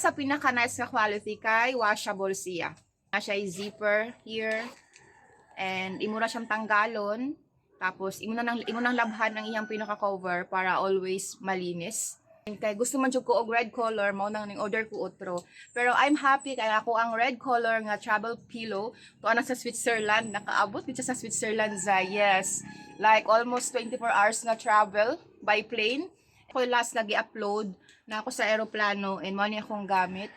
Sa pinaka-nice na quality kay washable siya. Siya ay zipper here. And imo na siyang tanggalon. Tapos imo nang labhan ang iyang pinaka-cover para always malinis. Kay gusto man jud ko og red color mao nang ning order ko otro. Pero I'm happy kay ako ang red color nga travel pillow to ana sa Switzerland. Nakaabot gid sa Switzerland za. Yes. Like almost 24 hours nga travel by plane. Ako last lagi upload na ako sa eroplano and mo ni akong gamit.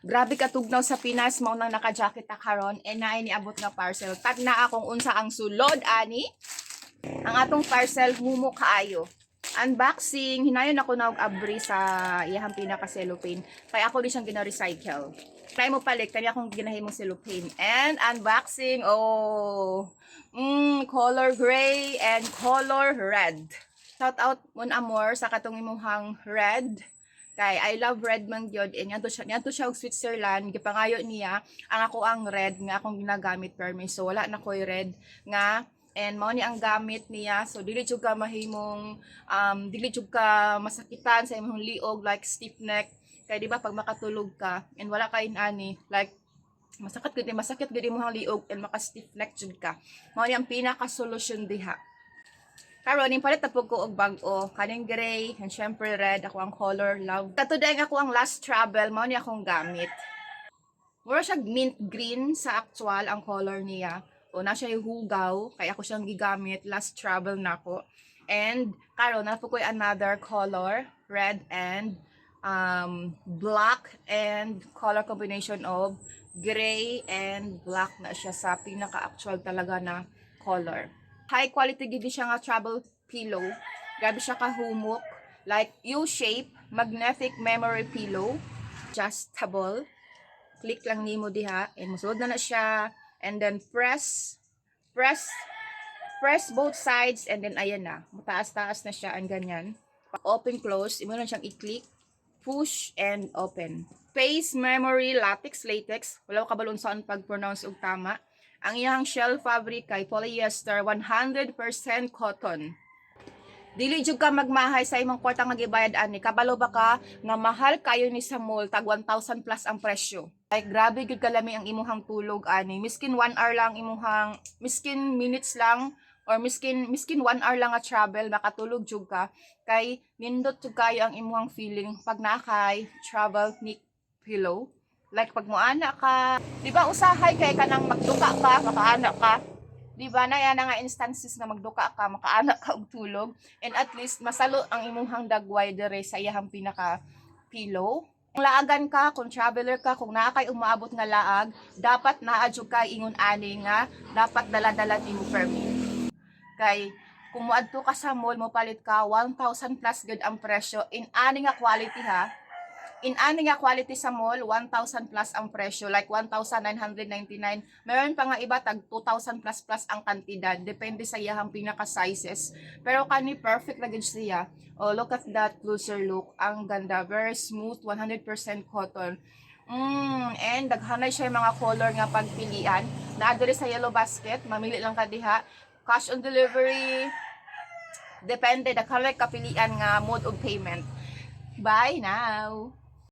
Grabe katugnaw sa Pinas mao nang naka-jacket ta karon and naay niabot nga parcel. Tag na akong unsa ang sulod ani. Ang atong parcel humo kaayo. Unboxing, hinayon ako na og abri sa iyang pinaka cellophane. Kaya ako di siyang gina-recycle. Try mo palit kanya akong ginahimong cellophane. And unboxing, color gray and color red. Shout out mon amor sa katong imuhang red. Kay I love red man gyud and yanto siya og Switzerland gipangayo niya ang ako ang red nga akong ginagamit permis. So wala na koy red nga and mao ni ang gamit niya. So dili jud ka mahimong dili jud ka masakitan sa imong liog like stiff neck. Kay di ba pag makatulog ka and wala kay ani like masakit gid imong liog and maka stiff neck jud ka. Mao ni ang pinaka solution diha. Karon ning palit tapog ko og bag-o kaning gray and syempre red ako ang color love. Katuday ako ang last travel mao ni akong gamit. Mura siya mint green sa actual ang color niya. O na siya yung hugaw kaya ako siyang gigamit last travel nako. And karon na po ko another color red and black and color combination of gray and black na siya sa pinaka-actual talaga na color. High quality gid siya nga travel pillow. Grabe siya kahumok. Like U-shape, magnetic memory pillow. Adjustable. Click lang nimo diha and musud na siya. And then press both sides and then ayan na. Mataas-taas na siya ang ganyan. Open close, imo lang siyang i-click. Push and open. Space memory latex. Wala ka balon saan pag-pronounce og tama. Ang iyang shell fabric kay polyester 100% cotton. Dili jud ka magmahay sa imong kwarta nga gibayad ani. Kabalo ba ka nga mahal kayo ni sa mall tag 1,000 plus ang presyo. Like grabe gud kalami ang imuhang tulog ani. Miskin 1 hour lang imuhang miskin minutes lang or miskin 1 hour lang nga travel makatulog jud ka kay nindot jud kayo ang imuhang feeling pag nakay travel nick pillow. Like pag moana ka, di ba usahay kay kanang magduka ka, makaana ka. Di ba na yan nga instances na magduka ka, makaana ka og tulog and at least masalo ang imuhang dagway dire sa iyang pinaka pillow. Kung laagan ka, kung traveler ka, kung naa kay umaabot nga laag, dapat naa jud kay ingon ani nga dapat dala-dala nimo permit. Kay kung moadto ka sa mall mo palit ka 1,000 plus gud ang presyo in ani nga quality ha. In ani nga quality sa mall 1,000 plus ang presyo like 1,999. Meron pa nga iba tag 2,000 plus ang kantidad depende sa iyang pinaka sizes. Pero kani perfect na gid siya. Oh, look at that closer look. Ang ganda, very smooth, 100% cotton. And daghanay siya mga color nga pagpilian. Naa diri sa yellow basket, mamili lang ka diha. Cash on delivery. Depende daghanay kapilian nga mode of payment. Bye now.